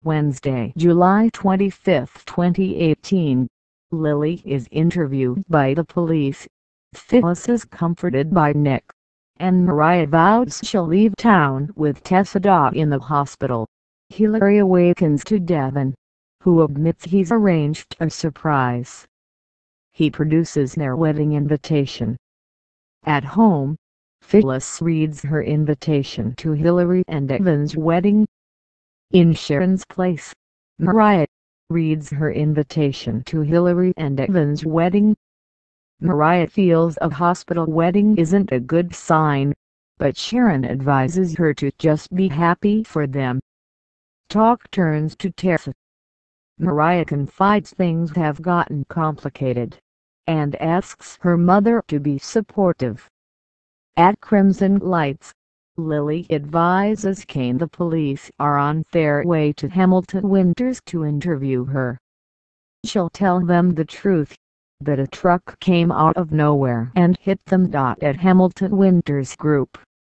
Wednesday, July 25, 2018. Lily is interviewed by the police. Phyllis is comforted by Nick, and Mariah vows she'll leave town with Tessa. In the hospital, Hilary awakens to Devon, who admits he's arranged a surprise. He produces their wedding invitation. At home, Phyllis reads her invitation to Hilary and Evan's wedding. In Sharon's place, Mariah reads her invitation to Hilary and Evan's wedding. Mariah feels a hospital wedding isn't a good sign, but Sharon advises her to just be happy for them. Talk turns to Tessa. Mariah confides things have gotten complicated, and asks her mother to be supportive. At Crimson Lights, Lily advises Kane the police are on their way to Hamilton Winters to interview her. She'll tell them the truth, that a truck came out of nowhere and hit them. At Hamilton Winters Group,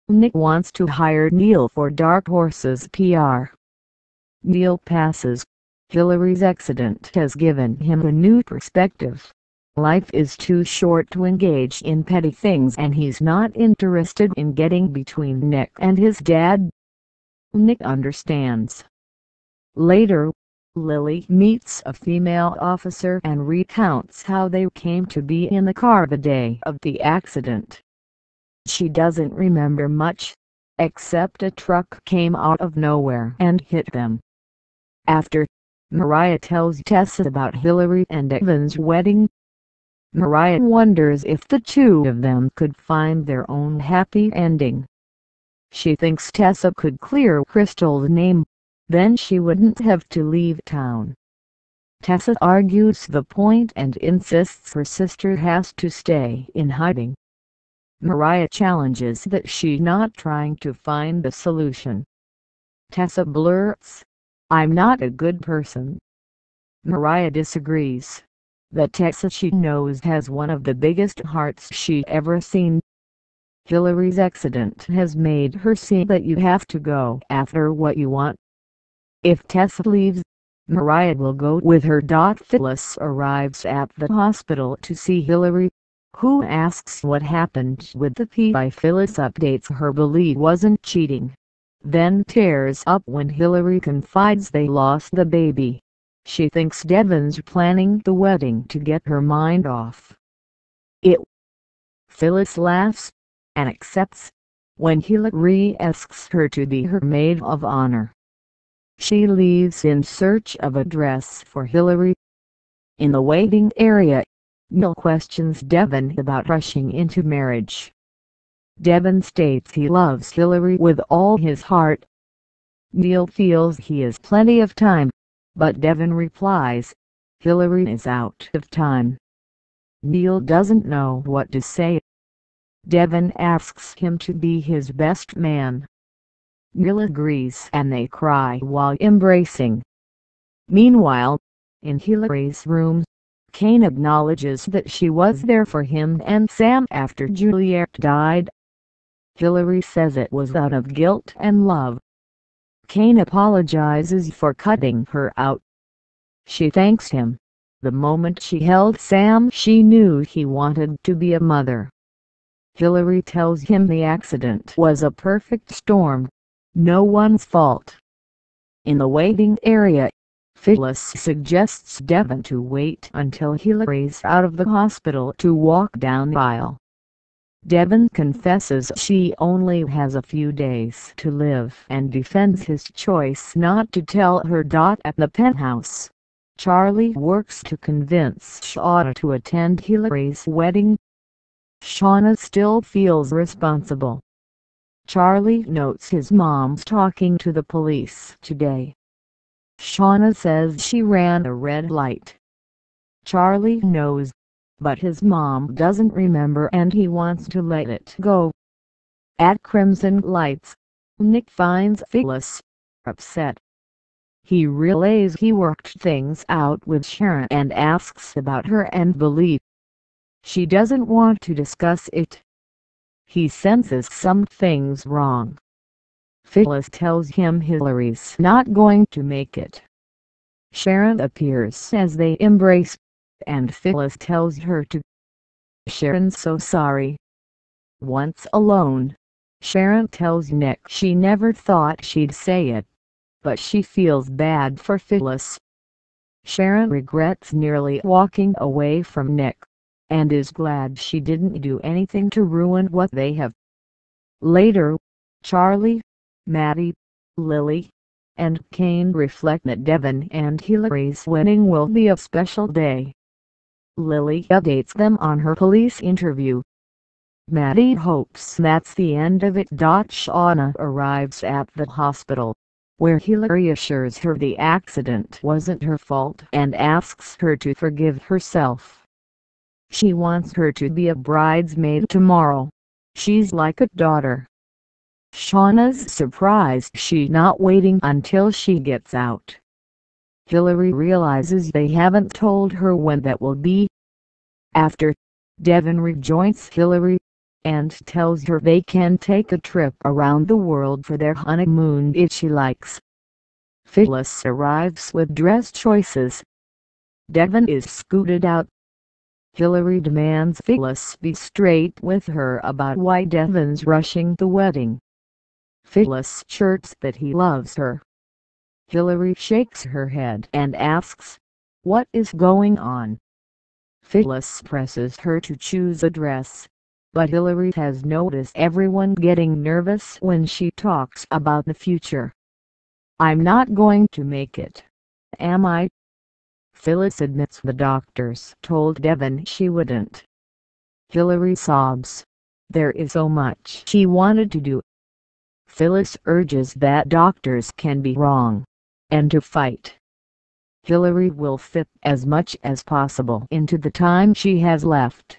Nick wants to hire Neil for Dark Horse's PR. Neil passes. Hilary's accident has given him a new perspective. Life is too short to engage in petty things, and he's not interested in getting between Nick and his dad. Nick understands. Later, Lily meets a female officer and recounts how they came to be in the car the day of the accident. She doesn't remember much, except a truck came out of nowhere and hit them. After, Mariah tells Tessa about Hilary and Evan's wedding. Mariah wonders if the two of them could find their own happy ending. She thinks Tessa could clear Crystal's name, then she wouldn't have to leave town. Tessa argues the point and insists her sister has to stay in hiding. Mariah challenges that she's not trying to find a solution. Tessa blurts, "I'm not a good person." Mariah disagrees. The Tessa she knows has one of the biggest hearts she's ever seen. Hilary's accident has made her see that you have to go after what you want. If Tessa leaves, Mariah will go with her. Phyllis arrives at the hospital to see Hilary, who asks what happened with the PI. Phyllis updates her belief wasn't cheating, then tears up when Hilary confides they lost the baby. She thinks Devon's planning the wedding to get her mind off it. Phyllis laughs, and accepts, when Hilary asks her to be her maid of honor. She leaves in search of a dress for Hilary. In the waiting area, Neil questions Devon about rushing into marriage. Devon states he loves Hilary with all his heart. Neil feels he has plenty of time, but Devon replies, Hilary is out of time. Neil doesn't know what to say. Devon asks him to be his best man. Neil agrees and they cry while embracing. Meanwhile, in Hilary's room, Kane acknowledges that she was there for him and Sam after Juliet died. Hilary says it was out of guilt and love. Kane apologizes for cutting her out. She thanks him. The moment she held Sam, she knew he wanted to be a mother. Hilary tells him the accident was a perfect storm, no one's fault. In the waiting area, Phyllis suggests Devon to wait until Hilary's out of the hospital to walk down the aisle. Devon confesses she only has a few days to live and defends his choice not to tell her. At the penthouse, Charlie works to convince Shauna to attend Hilary's wedding. Shauna still feels responsible. Charlie notes his mom's talking to the police today. Shauna says she ran a red light. Charlie knows, but his mom doesn't remember and he wants to let it go. At Crimson Lights, Nick finds Phyllis upset. He relays he worked things out with Sharon and asks about her and belief. She doesn't want to discuss it. He senses something's wrong. Phyllis tells him Hilary's not going to make it. Sharon appears as they embrace, and Phyllis tells her to. Sharon's so sorry. Once alone, Sharon tells Nick she never thought she'd say it, but she feels bad for Phyllis. Sharon regrets nearly walking away from Nick, and is glad she didn't do anything to ruin what they have. Later, Charlie, Maddie, Lily, and Kane reflect that Devon and Hilary's wedding will be a special day. Lily updates them on her police interview. Maddie hopes that's the end of it. Shauna arrives at the hospital, where Hilary assures her the accident wasn't her fault and asks her to forgive herself. She wants her to be a bridesmaid tomorrow. She's like a daughter. Shauna's surprised she's not waiting until she gets out. Hilary realizes they haven't told her when that will be. After, Devon rejoins Hilary and tells her they can take a trip around the world for their honeymoon if she likes. Phyllis arrives with dress choices. Devon is scooted out. Hilary demands Phyllis be straight with her about why Devon's rushing the wedding. Phyllis asserts that he loves her. Hilary shakes her head and asks, "What is going on?" Phyllis presses her to choose a dress, but Hilary has noticed everyone getting nervous when she talks about the future. "I'm not going to make it, am I?" Phyllis admits the doctors told Devon she wouldn't. Hilary sobs. There is so much she wanted to do. Phyllis urges that doctors can be wrong, and to fight. Hilary will fit as much as possible into the time she has left.